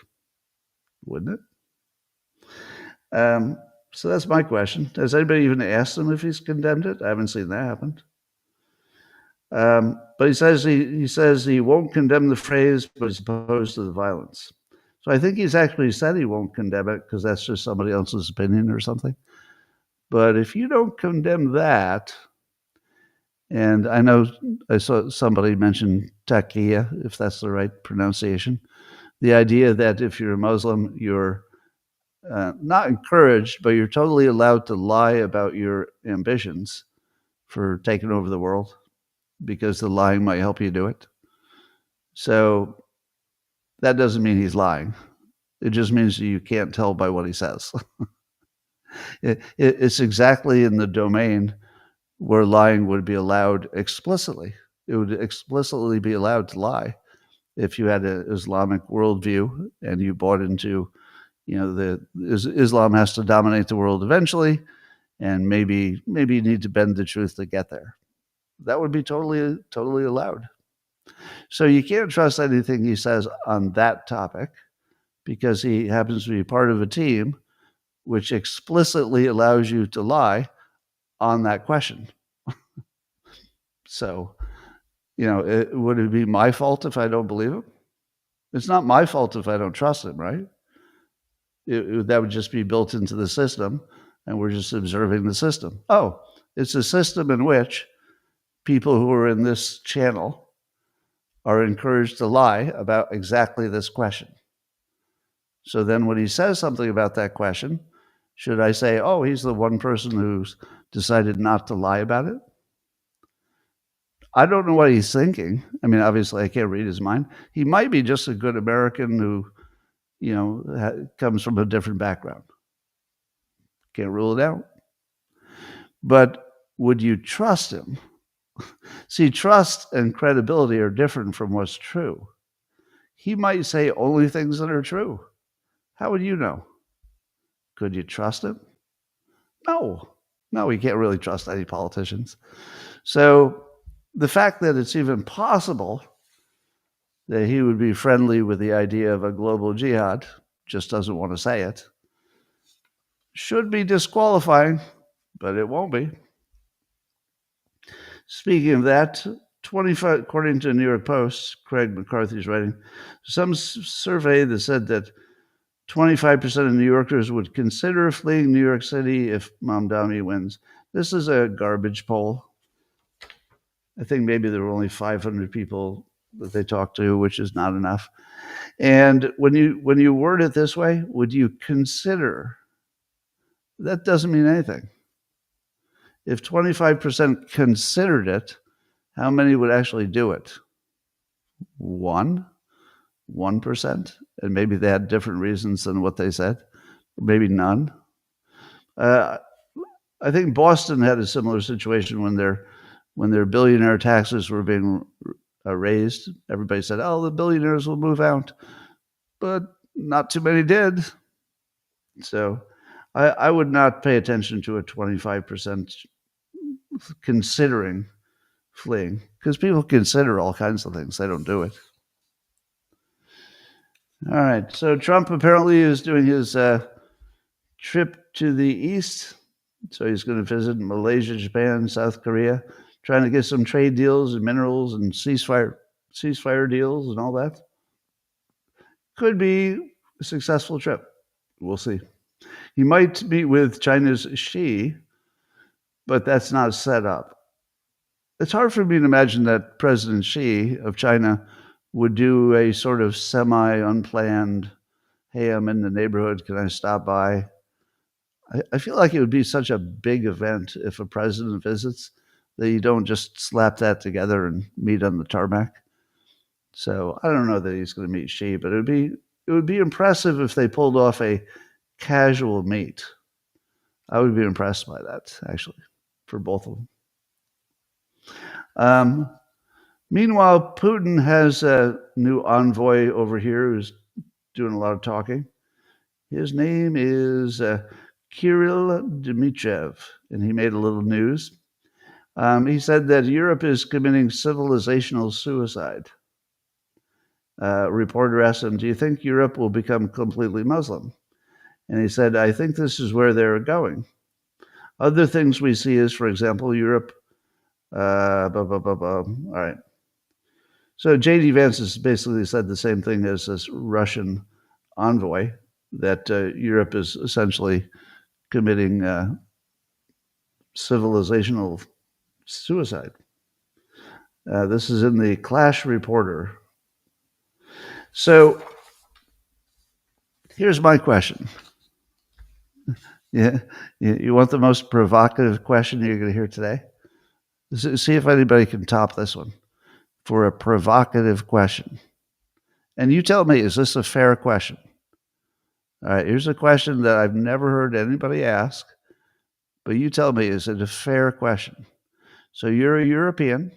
wouldn't it? So that's my question. Has anybody even asked him if he's condemned it? I haven't seen that happen. But he says he won't condemn the phrase, but he's opposed to the violence. So I think he's actually said he won't condemn it because that's just somebody else's opinion or something. But if you don't condemn that, and I know I saw somebody mention taqiyya, if that's the right pronunciation, the idea that if you're a Muslim, you're not encouraged, but you're totally allowed to lie about your ambitions for taking over the world because the lying might help you do it. So that doesn't mean he's lying. It just means you can't tell by what he says. It's exactly in the domain where lying would be allowed explicitly. It would explicitly be allowed to lie if you had an Islamic worldview and you bought into, Islam has to dominate the world eventually, and maybe you need to bend the truth to get there. That would be totally allowed. So you can't trust anything he says on that topic because he happens to be part of a team which explicitly allows you to lie on that question. So, would it be my fault if I don't believe him? It's not my fault if I don't trust him, right? That would just be built into the system, and we're just observing the system. Oh, it's a system in which people who are in this channel are encouraged to lie about exactly this question. So then when he says something about that question, should I say, oh, he's the one person who's decided not to lie about it? I don't know what he's thinking. I mean, obviously, I can't read his mind. He might be just a good American who, comes from a different background. Can't rule it out. But would you trust him? See, trust and credibility are different from what's true. He might say only things that are true. How would you know? Could you trust him? No, we can't really trust any politicians. So the fact that it's even possible that he would be friendly with the idea of a global jihad, just doesn't want to say it, should be disqualifying, but it won't be. Speaking of that, 25, according to the New York Post, Craig McCarthy's writing, some survey that said that 25% of New Yorkers would consider fleeing New York City if Mamdani wins. This is a garbage poll. I think maybe there were only 500 people that they talked to, which is not enough. And when you word it this way, would you consider? That doesn't mean anything. If 25% considered it, how many would actually do it? 1%, and maybe they had different reasons than what they said, maybe none. I think Boston had a similar situation when their billionaire taxes were being raised. Everybody said, "Oh, the billionaires will move out," but not too many did. So, I would not pay attention to a 25% considering fleeing, because people consider all kinds of things. They don't do it. All right. So Trump apparently is doing his trip to the east. So he's going to visit Malaysia, Japan, South Korea, trying to get some trade deals and minerals and ceasefire deals and all that. Could be a successful trip. We'll see. He might meet with China's Xi, but that's not set up. It's hard for me to imagine that President Xi of China would do a sort of semi-unplanned, hey, I'm in the neighborhood, can I stop by? I feel like it would be such a big event if a president visits that you don't just slap that together and meet on the tarmac. So I don't know that he's going to meet Xi, but it would be impressive if they pulled off a casual meet. I would be impressed by that, actually, for both of them. Meanwhile, Putin has a new envoy over here who's doing a lot of talking. His name is Kirill Dmitriev, and he made a little news. He said that Europe is committing civilizational suicide. A reporter asked him, do you think Europe will become completely Muslim? And he said, I think this is where they're going. Other things we see is, for example, Europe. All right. So J.D. Vance has basically said the same thing as this Russian envoy, that Europe is essentially committing civilizational suicide. This is in the Clash Reporter. So here's my question. Yeah, you want the most provocative question you're going to hear today? See if anybody can top this one for a provocative question. And you tell me, is this a fair question? All right, here's a question that I've never heard anybody ask, but you tell me, is it a fair question? So you're a European.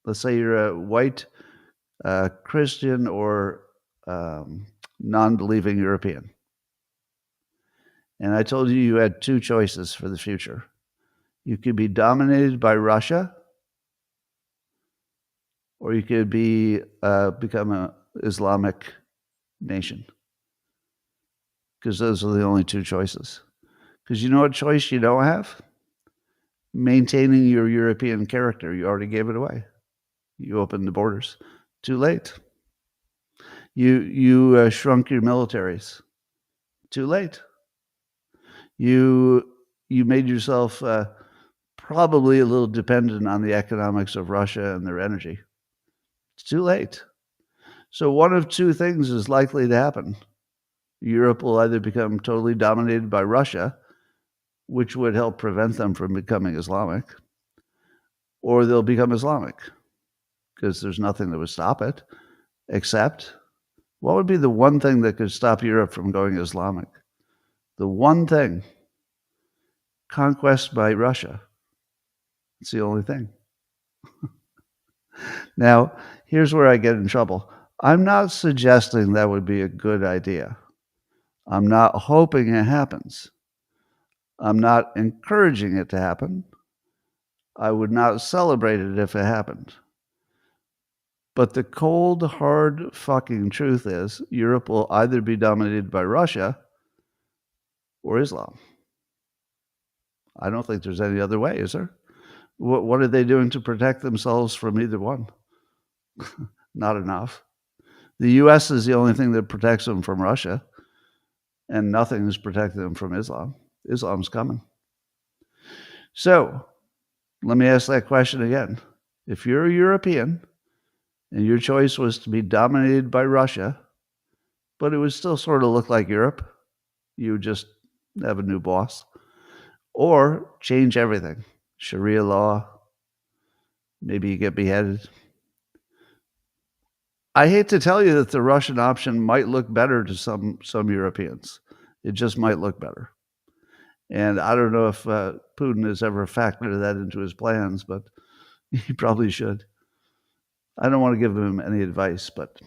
Let's say you're a white Christian or non-believing European. And I told you you had two choices for the future. You could be dominated by Russia, or you could become an Islamic nation. Because those are the only two choices. Because you know what choice you don't have? Maintaining your European character. You already gave it away. You opened the borders. Too late. You shrunk your militaries. Too late. You made yourself probably a little dependent on the economics of Russia and their energy. It's too late. So one of two things is likely to happen. Europe will either become totally dominated by Russia, which would help prevent them from becoming Islamic, or they'll become Islamic, because there's nothing that would stop it, except what would be the one thing that could stop Europe from going Islamic? The one thing, conquest by Russia. It's the only thing. Now, here's where I get in trouble. I'm not suggesting that would be a good idea. I'm not hoping it happens. I'm not encouraging it to happen. I would not celebrate it if it happened. But the cold, hard fucking truth is Europe will either be dominated by Russia or Islam. I don't think there's any other way, is there? What are they doing to protect themselves from either one? Not enough. The U.S. is the only thing that protects them from Russia, and nothing is protecting them from Islam. Islam's coming. So, let me ask that question again. If you're a European and your choice was to be dominated by Russia, but it would still sort of look like Europe, you would just have a new boss, or change everything. Sharia law, maybe you get beheaded. I hate to tell you that the Russian option might look better to some Europeans. It just might look better. And I don't know if Putin has ever factored that into his plans, but he probably should. I don't want to give him any advice, but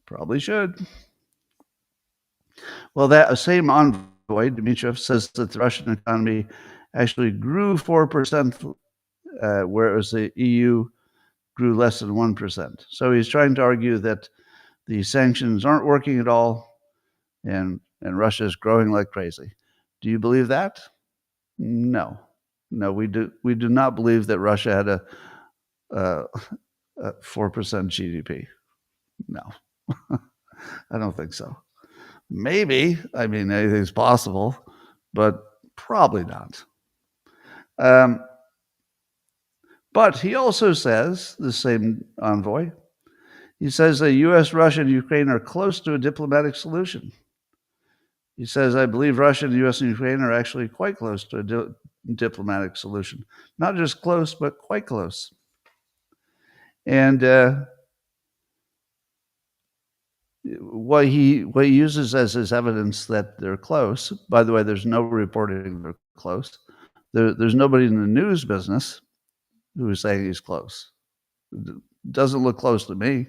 probably should. Well, that same envoy, Dmitriev, says that the Russian economy actually grew 4%, whereas the EU grew less than 1%. So he's trying to argue that the sanctions aren't working at all, and and Russia is growing like crazy. Do you believe that? No. No, we do not believe that Russia had a 4% GDP. No, I don't think so. Maybe, I mean, anything's possible, but probably not. But he also says, the same envoy, he says that US, Russia, and Ukraine are close to a diplomatic solution. He says, I believe Russia, the US, and Ukraine are actually quite close to a diplomatic solution. Not just close, but quite close. And what he uses as his evidence that they're close, by the way, there's no reporting they're close. There's nobody in the news business who is saying he's close. It doesn't look close to me.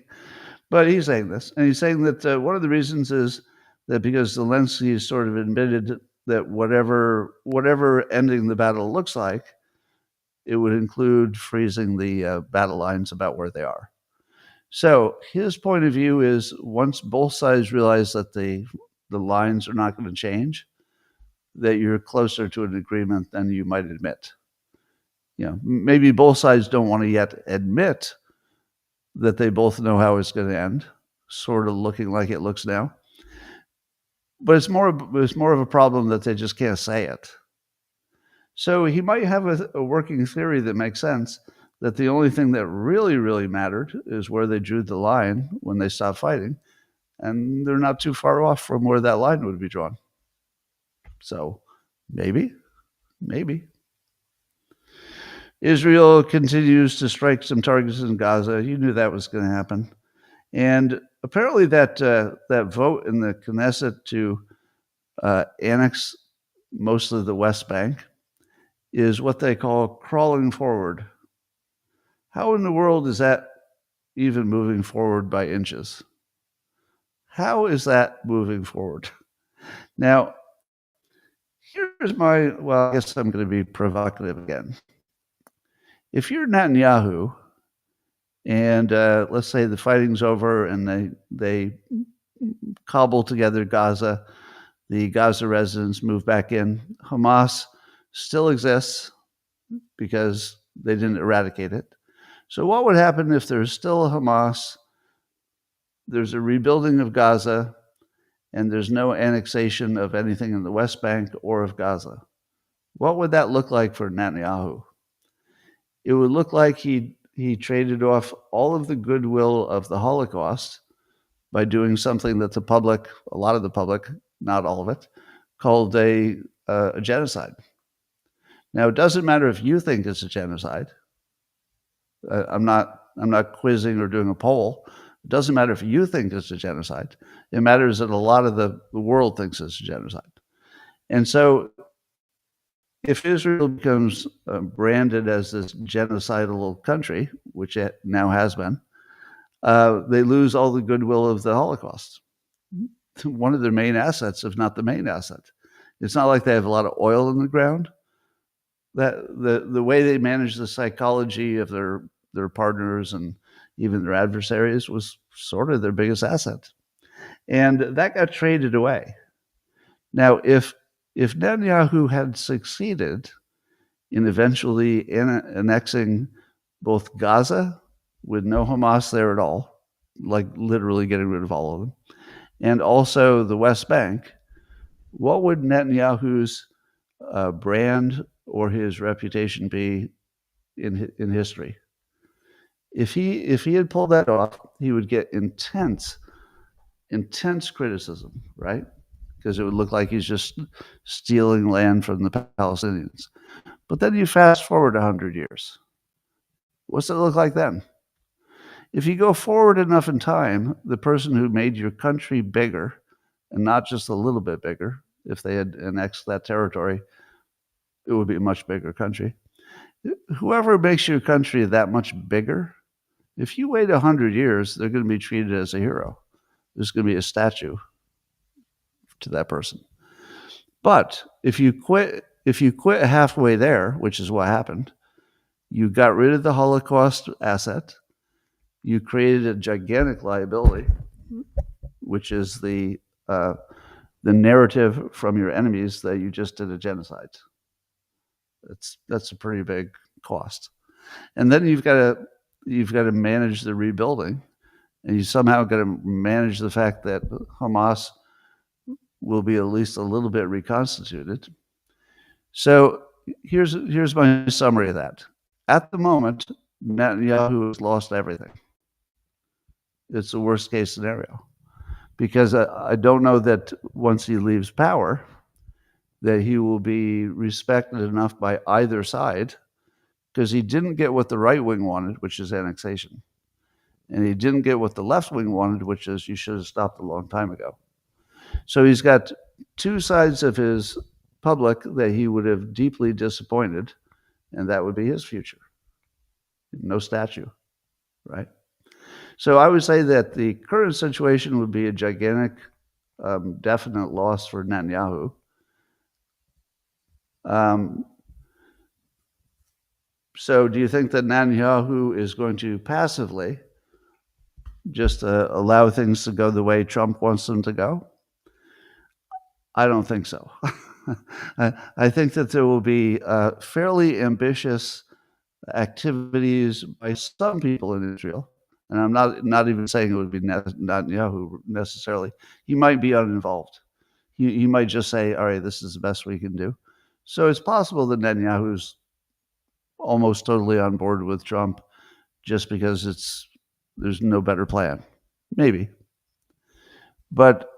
But he's saying this, and he's saying that one of the reasons is that because Zelensky has sort of admitted that whatever ending the battle looks like, it would include freezing the battle lines about where they are. So his point of view is once both sides realize that the lines are not going to change, that you're closer to an agreement than you might admit. You know, maybe both sides don't want to yet admit that they both know how it's going to end, sort of looking like it looks now. But it's more of a problem that they just can't say it. So he might have a working theory that makes sense, that the only thing that really, really mattered is where they drew the line when they stopped fighting. And they're not too far off from where that line would be drawn. So maybe. Israel continues to strike some targets in Gaza. You knew that was going to happen. And apparently that vote in the Knesset to annex most of the West Bank is what they call crawling forward. How in the world is that even moving forward by inches? How is that moving forward? Now, here's well, I guess I'm going to be provocative again. If you're Netanyahu, and let's say the fighting's over and they cobble together Gaza, the Gaza residents move back in, Hamas still exists because they didn't eradicate it. So what would happen if there's still Hamas, there's a rebuilding of Gaza, and there's no annexation of anything in the West Bank or of Gaza? What would that look like for Netanyahu? It would look like he traded off all of the goodwill of the Holocaust by doing something that the public, a lot of the public, not all of it, called a genocide. Now, it doesn't matter if you think it's a genocide. I'm not quizzing or doing a poll. It doesn't matter if you think it's a genocide. It matters that a lot of the world thinks it's a genocide. And so if Israel becomes branded as this genocidal country, which it now has been, they lose all the goodwill of the Holocaust. One of their main assets, if not the main asset. It's not like they have a lot of oil in the ground. That the way they manage the psychology of their partners and even their adversaries was sort of their biggest asset. And that got traded away. Now, if Netanyahu had succeeded in eventually annexing both Gaza with no Hamas there at all, like literally getting rid of all of them, and also the West Bank, what would Netanyahu's brand or his reputation be in history? If he had pulled that off, he would get intense criticism, right? Because it would look like he's just stealing land from the Palestinians. But then you fast forward 100 years. What's it look like then? If you go forward enough in time, the person who made your country bigger, and not just a little bit bigger, if they had annexed that territory, it would be a much bigger country. Whoever makes your country that much bigger, if you wait 100 years, they're going to be treated as a hero. There's going to be a statue to that person. But if you quit halfway there, which is what happened, you got rid of the Holocaust asset, you created a gigantic liability, which is the the narrative from your enemies that you just did a genocide. That's a pretty big cost. And then you've got to manage the rebuilding, and you somehow got to manage the fact that Hamas will be at least a little bit reconstituted. So here's my summary of that. At the moment, Netanyahu has lost everything. It's the worst case scenario, because I don't know that once he leaves power that he will be respected enough by either side, because he didn't get what the right wing wanted, which is annexation. And he didn't get what the left wing wanted, which is you should have stopped a long time ago. So he's got two sides of his public that he would have deeply disappointed, and that would be his future. No statue, right? So I would say that the current situation would be a gigantic, definite loss for Netanyahu. So do you think that Netanyahu is going to passively just allow things to go the way Trump wants them to go? I don't think so. I think that there will be fairly ambitious activities by some people in Israel, and I'm not even saying it would be Netanyahu necessarily. He might be uninvolved. He might just say, all right, this is the best we can do. So it's possible that Netanyahu's almost totally on board with Trump just because there's no better plan. Maybe. But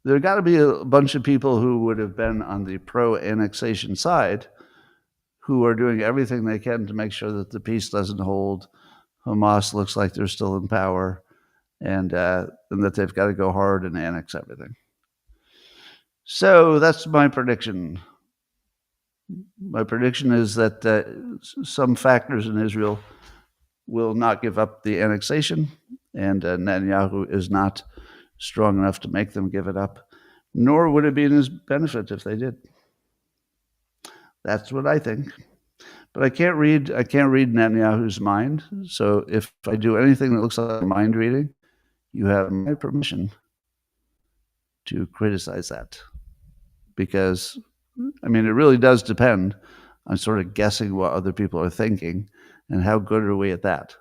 there got to be a bunch of people who would have been on the pro-annexation side who are doing everything they can to make sure that the peace doesn't hold, Hamas looks like they're still in power, and that they've got to go hard and annex everything. So that's my prediction. My prediction is that some factors in Israel will not give up the annexation, and Netanyahu is not strong enough to make them give it up, nor would it be in his benefit if they did. That's what I think. But I can't read Netanyahu's mind. So if I do anything that looks like mind reading, you have my permission to criticize that. Because, I mean, it really does depend on sort of guessing what other people are thinking, and how good are we at that?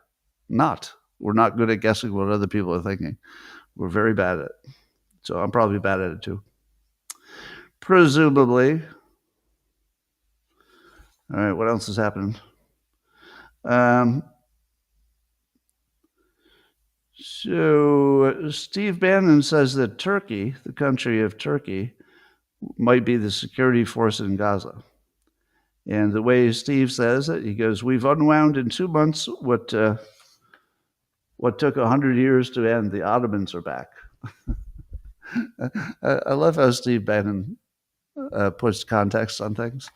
We're not good at guessing what other people are thinking. We're very bad at it. So I'm probably bad at it too. Presumably. All right, what else is happening? So Steve Bannon says that Turkey, the country of Turkey, might be the security force in Gaza. And the way Steve says it, he goes, we've unwound in 2 months what took 100 years to end. The Ottomans are back. I love how Steve Bannon puts context on things.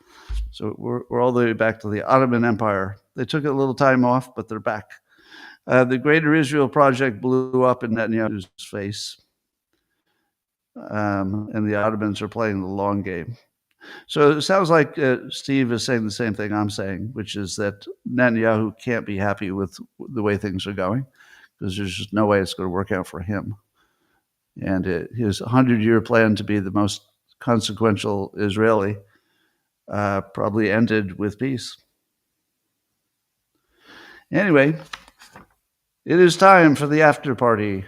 So we're all the way back to the Ottoman Empire. They took a little time off, but they're back. The Greater Israel Project blew up in Netanyahu's face. And the Ottomans are playing the long game. So it sounds like Steve is saying the same thing I'm saying, which is that Netanyahu can't be happy with the way things are going, because there's just no way it's going to work out for him. And his 100-year plan to be the most consequential Israeli probably ended with peace. Anyway, it is time for the after party,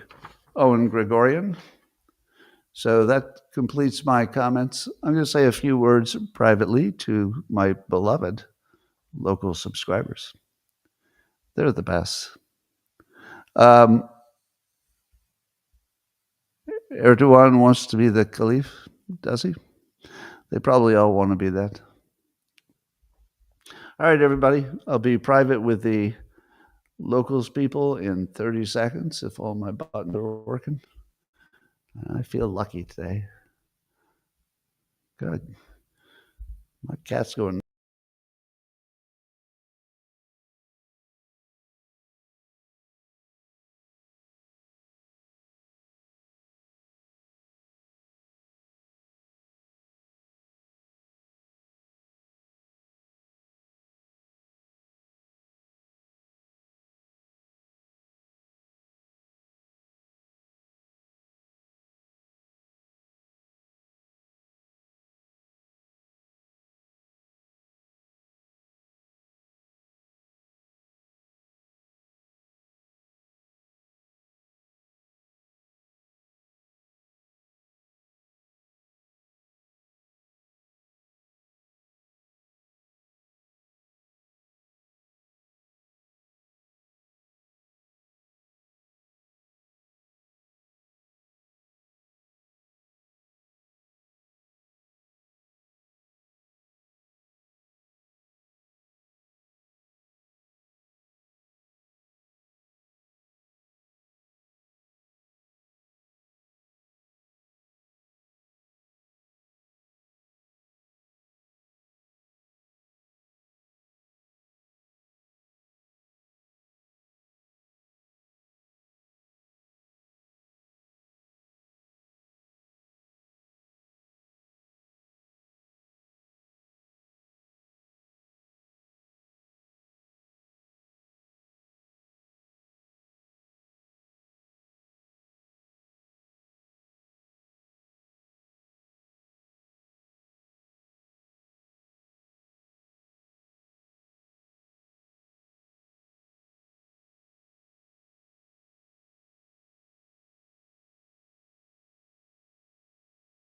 Owen Gregorian. So that completes my comments. I'm going to say a few words privately to my beloved local subscribers. They're the best. Erdogan wants to be the caliph, does he? They probably all want to be that. All right, everybody. I'll be private with the locals people in 30 seconds if all my buttons are working. I feel lucky today. Good. My cat's going